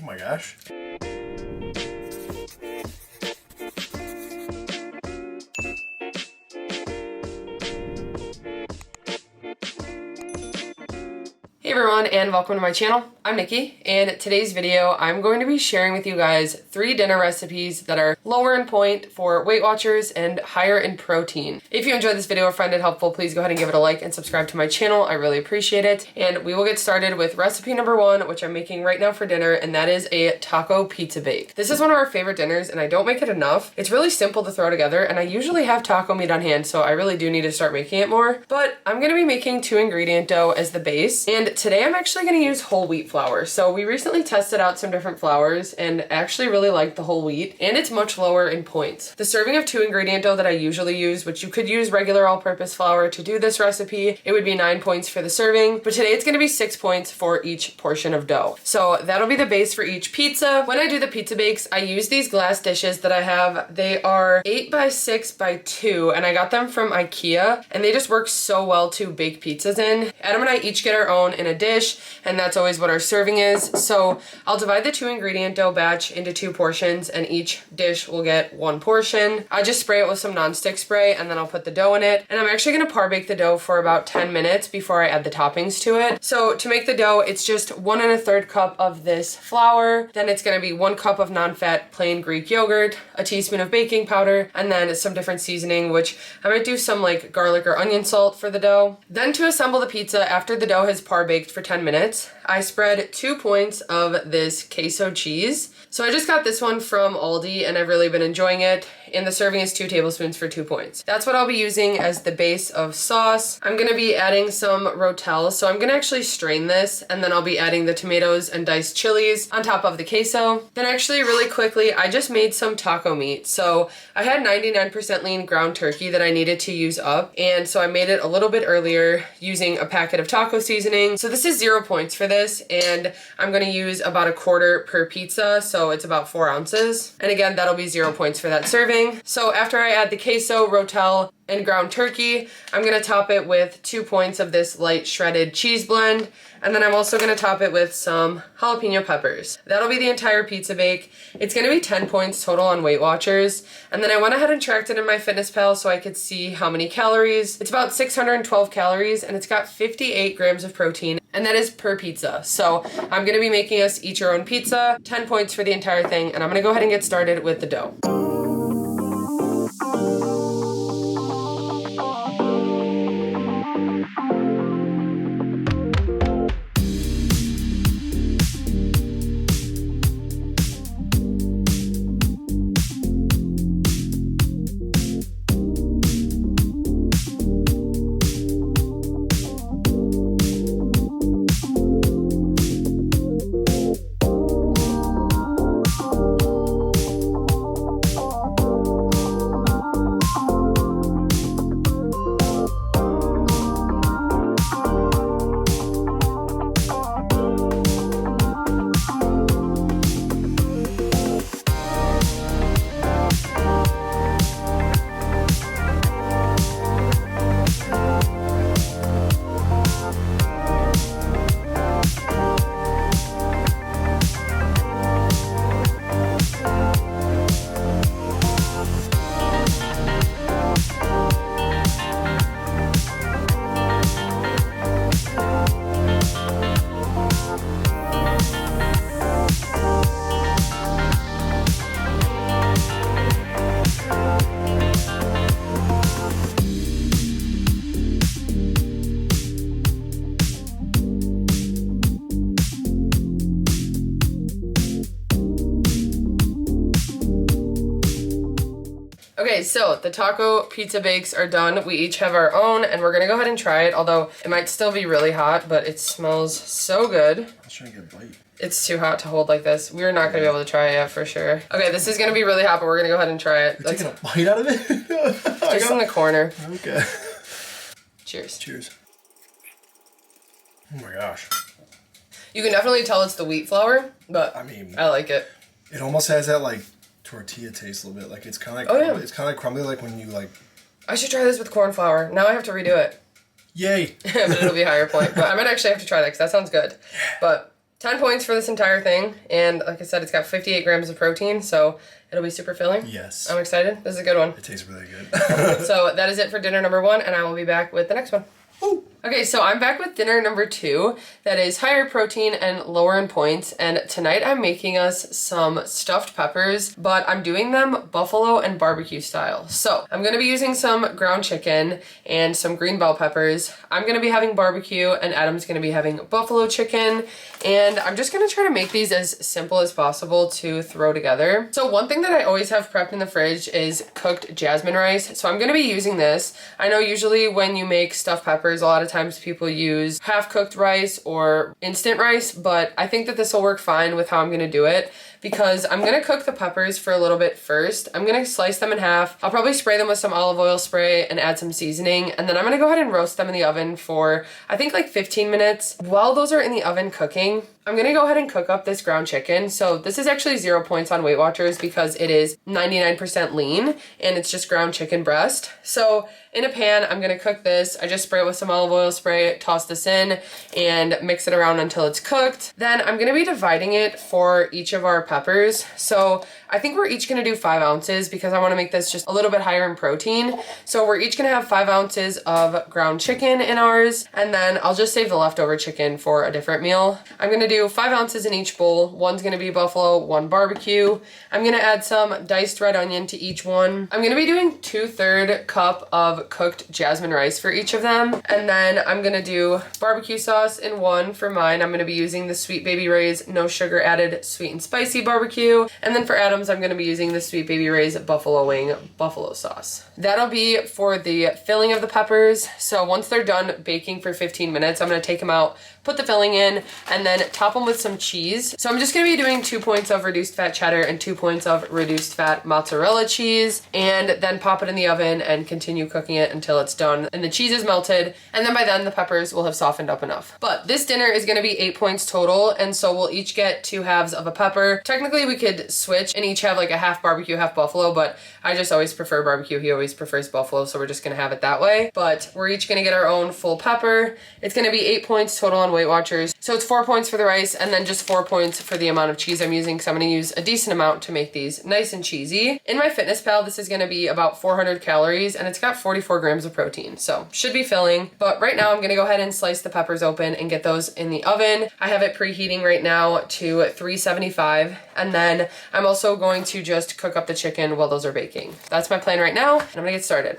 Oh my gosh. Hey everyone, and welcome to my channel. I'm Nikki, and today's video I'm going to be sharing with you guys 3 dinner recipes that are lower in point for Weight Watchers and higher in protein. If you enjoyed this video or find it helpful, please go ahead and give it a like and subscribe to my channel. I really appreciate it. And we will get started with recipe number 1, which I'm making right now for dinner, and that is a taco pizza bake. This is one of our favorite dinners, and I don't make it enough. It's really simple to throw together, and I usually have taco meat on hand, so I really do need to start making it more. But I'm going to be making 2-ingredient dough as the base, and today I'm actually going to use whole wheat flour. So we recently tested out some different flours and actually really liked the whole wheat, and it's much lower in points. The serving of 2-ingredient dough that I usually use, which you could use regular all-purpose flour to do this recipe, it would be 9 points for the serving, but today it's going to be 6 points for each portion of dough. So that'll be the base for each pizza. When I do the pizza bakes, I use these glass dishes that I have. They are 8 by 6 by 2, and I got them from IKEA, and they just work so well to bake pizzas in. Adam and I each get our own in a dish, and that's always what our serving is. So I'll divide the 2-ingredient dough batch into 2 portions, and each dish will get 1 portion. I just spray it with some nonstick spray, and then I'll put the dough in it. And I'm actually gonna par bake the dough for about 10 minutes before I add the toppings to it. So to make the dough, it's just 1 1/3 cup of this flour. Then it's gonna be 1 cup of non-fat plain Greek yogurt, a teaspoon of baking powder, and then some different seasoning, which I might do some like garlic or onion salt for the dough. Then to assemble the pizza, after the dough has par baked for 10 minutes, I spread 2 points of this queso cheese. So I just got this one from Aldi, and I've really been enjoying it. And the serving is 2 tablespoons for 2 points. That's what I'll be using as the base of sauce. I'm gonna be adding some rotel, so I'm gonna actually strain this, and then I'll be adding the tomatoes and diced chilies on top of the queso. Then actually really quickly, I just made some taco meat. So I had 99% lean ground turkey that I needed to use up, and so I made it a little bit earlier using a packet of taco seasoning. So this is 0 points for this, and I'm gonna use about 1/4 per pizza, so it's about 4 ounces. And again, that'll be 0 points for that serving. So after I add the queso, rotel, and ground turkey, I'm gonna top it with 2 points of this light shredded cheese blend, and then I'm also gonna top it with some jalapeno peppers. That'll be the entire pizza bake. It's gonna be 10 points total on Weight Watchers, and then I went ahead and tracked it in MyFitnessPal so I could see how many calories. It's about 612 calories, and it's got 58 grams of protein, and that is per pizza. So I'm gonna be making us each our own pizza, 10 points for the entire thing, and I'm gonna go ahead and get started with the dough. Okay, so the taco pizza bakes are done. We each have our own, and we're gonna go ahead and try it, although it might still be really hot, but it smells so good. I was trying to get a bite. It's too hot to hold like this. We're not gonna be able to try it yet for sure. Okay, this is gonna be really hot, but we're gonna go ahead and try it. You're taking a bite out of it? Just in the corner. Okay. Cheers. Cheers. Oh my gosh. You can definitely tell it's the wheat flour, but I mean, I like it. It almost has that like tortilla taste a little bit. Like it's kind of like oh, yeah. It's kind of like crumbly, like when you like. I should try this with corn flour. Now I have to redo it. Yay! But it'll be a higher point. But I might actually have to try that because that sounds good. But 10 points for this entire thing, and like I said, it's got 58 grams of protein, so it'll be super filling. Yes. I'm excited. This is a good one. It tastes really good. So that is it for dinner number 1, and I will be back with the next one. Ooh. Okay, so I'm back with dinner number 2 that is higher protein and lower in points, and tonight I'm making us some stuffed peppers, but I'm doing them buffalo and barbecue style. So I'm gonna be using some ground chicken and some green bell peppers. I'm gonna be having barbecue and Adam's gonna be having buffalo chicken, and I'm just gonna try to make these as simple as possible to throw together. So one thing that I always have prepped in the fridge is cooked jasmine rice, so I'm gonna be using this. I know usually when you make stuffed peppers, a lot of times people use half-cooked rice or instant rice, but I think that this will work fine with how I'm gonna do it because I'm gonna cook the peppers for a little bit first. I'm gonna slice them in half. I'll probably spray them with some olive oil spray and add some seasoning, and then I'm gonna go ahead and roast them in the oven for, I think, like 15 minutes. While those are in the oven cooking, I'm gonna go ahead and cook up this ground chicken. So this is actually 0 points on Weight Watchers because it is 99% lean and it's just ground chicken breast. So in a pan, I'm gonna cook this. I just spray it with some olive oil spray, toss this in, and mix it around until it's cooked. Then I'm gonna be dividing it for each of our peppers. So I think we're each gonna do 5 ounces because I wanna make this just a little bit higher in protein. So we're each gonna have 5 ounces of ground chicken in ours, and then I'll just save the leftover chicken for a different meal. I'm gonna do 5 ounces in each bowl. One's gonna be buffalo, 1 barbecue. I'm gonna add some diced red onion to each one. I'm gonna be doing 2/3 cup of cooked jasmine rice for each of them. And then I'm gonna do barbecue sauce in one for mine. I'm gonna be using the Sweet Baby Ray's no sugar added sweet and spicy barbecue. And then for Adam's, I'm gonna be using the Sweet Baby Ray's buffalo wing buffalo sauce. That'll be for the filling of the peppers. So once they're done baking for 15 minutes, I'm gonna take them out, put the filling in, and then top them with some cheese. So I'm just gonna be doing 2 points of reduced fat cheddar and 2 points of reduced fat mozzarella cheese, and then pop it in the oven and continue cooking it until it's done and the cheese is melted, and then by then the peppers will have softened up enough. But this dinner is gonna be 8 points total, and so we'll each get 2 halves of a pepper. Technically we could switch and each have like a half barbecue, half buffalo, but I just always prefer barbecue. He always prefers buffalo, so we're just gonna have it that way. But we're each gonna get our own full pepper. It's gonna be 8 points total on Weight Watchers. So it's 4 points for the rice and then just 4 points for the amount of cheese I'm using, because I'm gonna use a decent amount to make these nice and cheesy. In my Fitness Pal, this is gonna be about 400 calories and it's got 44 grams of protein, so should be filling. But right now I'm gonna go ahead and slice the peppers open and get those in the oven. I have it preheating right now to 375, and then I'm also going to just cook up the chicken while those are baking. That's my plan right now, and I'm gonna get started.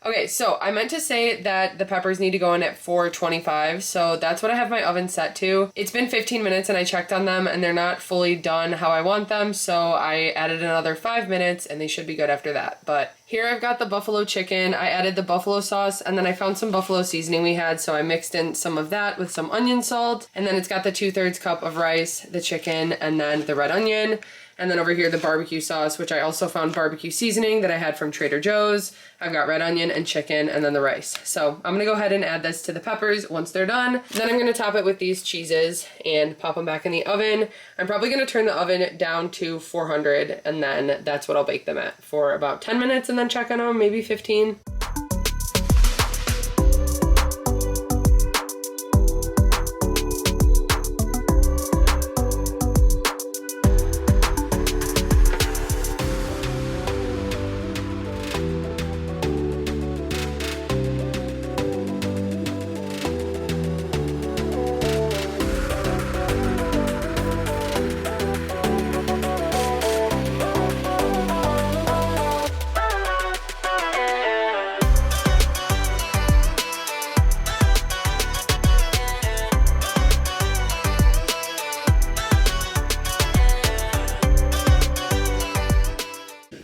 Okay, so I meant to say that the peppers need to go in at 425, so that's what I have my oven set to. It's been 15 minutes and I checked on them and they're not fully done how I want them, so I added another 5 minutes and they should be good after that. But here I've got the buffalo chicken. I added the buffalo sauce and then I found some buffalo seasoning we had, so I mixed in some of that with some onion salt, and then it's got the 2/3 cup of rice, the chicken, and then the red onion. And then over here, the barbecue sauce, which I also found barbecue seasoning that I had from Trader Joe's. I've got red onion and chicken and then the rice. So I'm gonna go ahead and add this to the peppers once they're done. Then I'm gonna top it with these cheeses and pop them back in the oven. I'm probably gonna turn the oven down to 400 and then that's what I'll bake them at for about 10 minutes and then check on them, maybe 15.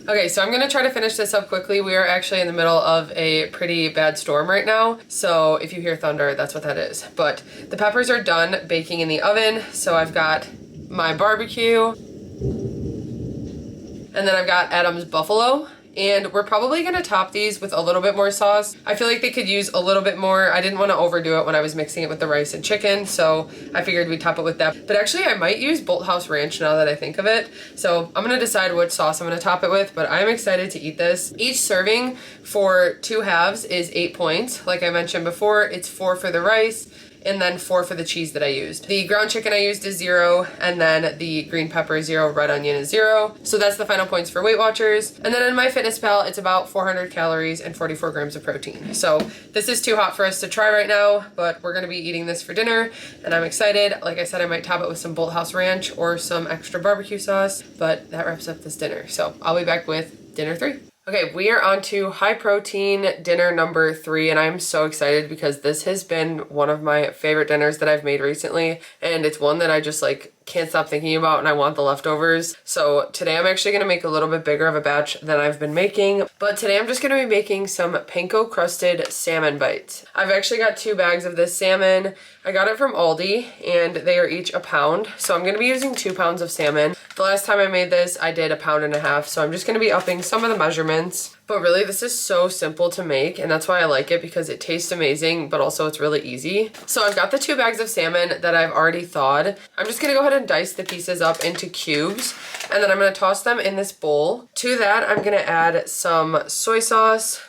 Okay, so I'm gonna try to finish this up quickly. We are actually in the middle of a pretty bad storm right now, so if you hear thunder, that's what that is. But the peppers are done baking in the oven, so I've got my barbecue, and then I've got Adam's buffalo, and we're probably gonna top these with a little bit more sauce. I feel like they could use a little bit more. I didn't want to overdo it when I was mixing it with the rice and chicken, so I figured we'd top it with that. But actually I might use Bolthouse Ranch now that I think of it. So I'm gonna decide which sauce I'm gonna top it with, but I'm excited to eat this. Each serving for 2 halves is 8 points. Like I mentioned before, it's 4 for the rice, and then 4 for the cheese that I used. The ground chicken I used is 0, and then the green pepper is 0, red onion is 0. So that's the final points for Weight Watchers. And then in MyFitnessPal, it's about 400 calories and 44 grams of protein. So this is too hot for us to try right now, but we're gonna be eating this for dinner, and I'm excited. Like I said, I might top it with some Bolthouse Ranch or some extra barbecue sauce, but that wraps up this dinner. So I'll be back with dinner 3. Okay, we are on to high protein dinner number 3, and I'm so excited because this has been one of my favorite dinners that I've made recently, and it's one that I just like can't stop thinking about and I want the leftovers. So today I'm actually gonna make a little bit bigger of a batch than I've been making, but today I'm just gonna be making some panko crusted salmon bites. I've actually got 2 bags of this salmon. I got it from Aldi and they are each a pound. So I'm gonna be using 2 pounds of salmon. The last time I made this, I did 1.5 pounds. So I'm just gonna be upping some of the measurements. But really, this is so simple to make, and that's why I like it, because it tastes amazing, but also it's really easy. So I've got the 2 bags of salmon that I've already thawed. I'm just gonna go ahead and dice the pieces up into cubes, and then I'm gonna toss them in this bowl. To that, I'm gonna add some soy sauce.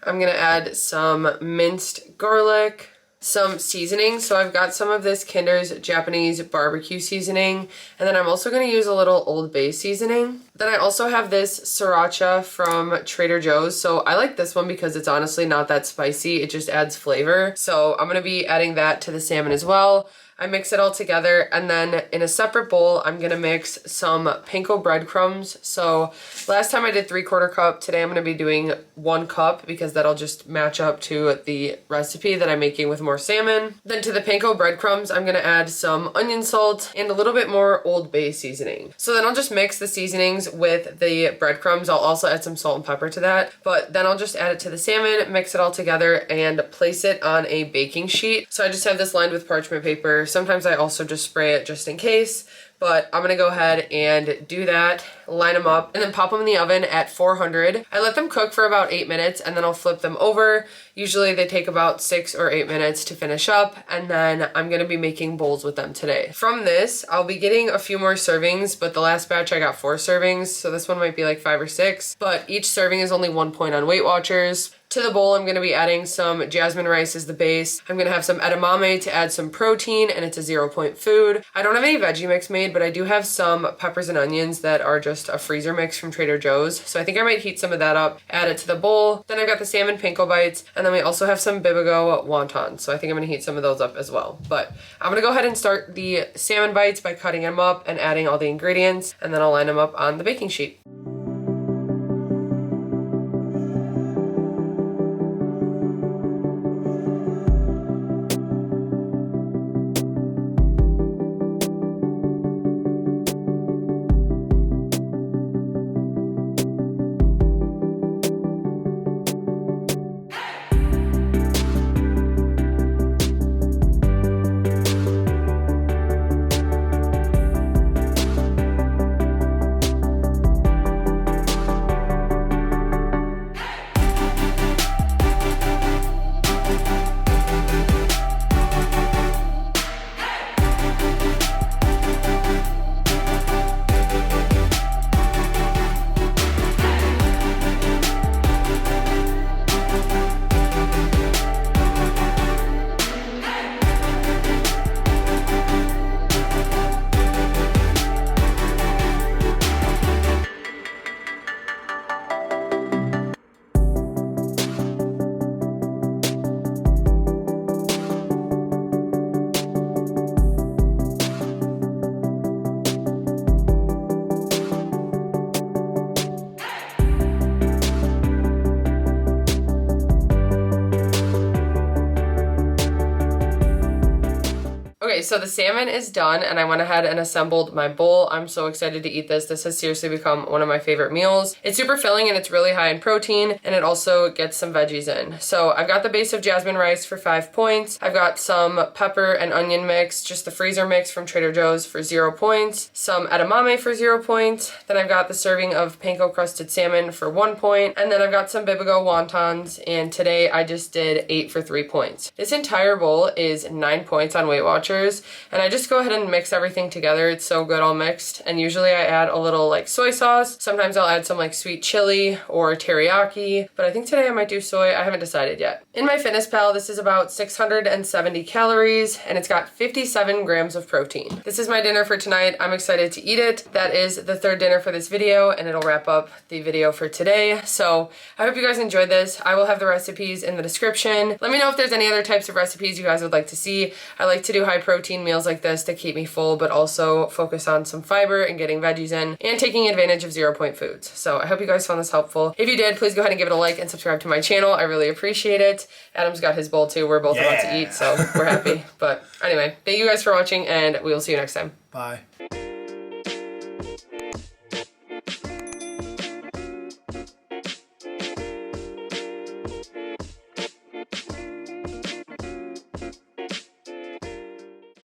I'm gonna add some minced garlic, some seasoning. So I've got some of this Kinder's Japanese barbecue seasoning, and then I'm also going to use a little Old Bay seasoning. Then I also have this sriracha from Trader Joe's. So I like this one because it's honestly not that spicy. It just adds flavor. So I'm going to be adding that to the salmon as well. I mix it all together, and then in a separate bowl, I'm gonna mix some panko breadcrumbs. So last time I did 3/4 cup, today I'm gonna be doing 1 cup because that'll just match up to the recipe that I'm making with more salmon. Then to the panko breadcrumbs, I'm gonna add some onion salt and a little bit more Old Bay seasoning. So then I'll just mix the seasonings with the breadcrumbs. I'll also add some salt and pepper to that, but then I'll just add it to the salmon, mix it all together, and place it on a baking sheet. So I just have this lined with parchment paper. Sometimes I also just spray it just in case, but I'm gonna go ahead and do that, line them up, and then pop them in the oven at 400. I let them cook for about 8 minutes, and then I'll flip them over. Usually they take about 6 or 8 minutes to finish up, and then I'm gonna be making bowls with them today. From this, I'll be getting a few more servings, but the last batch I got 4 servings, so this one might be like 5 or 6, but each serving is only 1 point on Weight Watchers. To the bowl, I'm gonna be adding some jasmine rice as the base. I'm gonna have some edamame to add some protein, and it's a 0-point food. I don't have any veggie mix made, but I do have some peppers and onions that are just a freezer mix from Trader Joe's. So I think I might heat some of that up, add it to the bowl. Then I've got the salmon panko bites, and then we also have some bibigo wontons. So I think I'm gonna heat some of those up as well. But I'm gonna go ahead and start the salmon bites by cutting them up and adding all the ingredients, and then I'll line them up on the baking sheet. so the salmon is done and I went ahead and assembled my bowl. I'm so excited to eat this. This has seriously become one of my favorite meals. It's super filling and it's really high in protein, and it also gets some veggies in. So I've got the base of jasmine rice for 5 points. I've got some pepper and onion mix, just the freezer mix from Trader Joe's, for 0 points. Some edamame for 0 points. Then I've got the serving of panko crusted salmon for 1 point. And then I've got some bibigo wontons, and today I just did 8 for 3 points. This entire bowl is 9 points on WeightWatchers, and I just go ahead and mix everything together. It's so good all mixed, and usually I add a little like soy sauce. Sometimes I'll add some like sweet chili or teriyaki, but I think today I might do soy. I haven't decided yet. In my Fitness Pal, this is about 670 calories, and it's got 57 grams of protein. This is my dinner for tonight. I'm excited to eat it. That is the third dinner for this video, and it'll wrap up the video for today. So I hope you guys enjoyed this. I will have the recipes in the description. Let me know if there's any other types of recipes you guys would like to see. I like to do high protein meals like this to keep me full, but also focus on some fiber and getting veggies in and taking advantage of 0 point foods. So I hope you guys found this helpful. If you did, please go ahead and give it a like and subscribe to my channel. I really appreciate it. Adam's got his bowl too. We're both about to eat, so we're happy. But anyway, thank you guys for watching, and we will see you next time. Bye.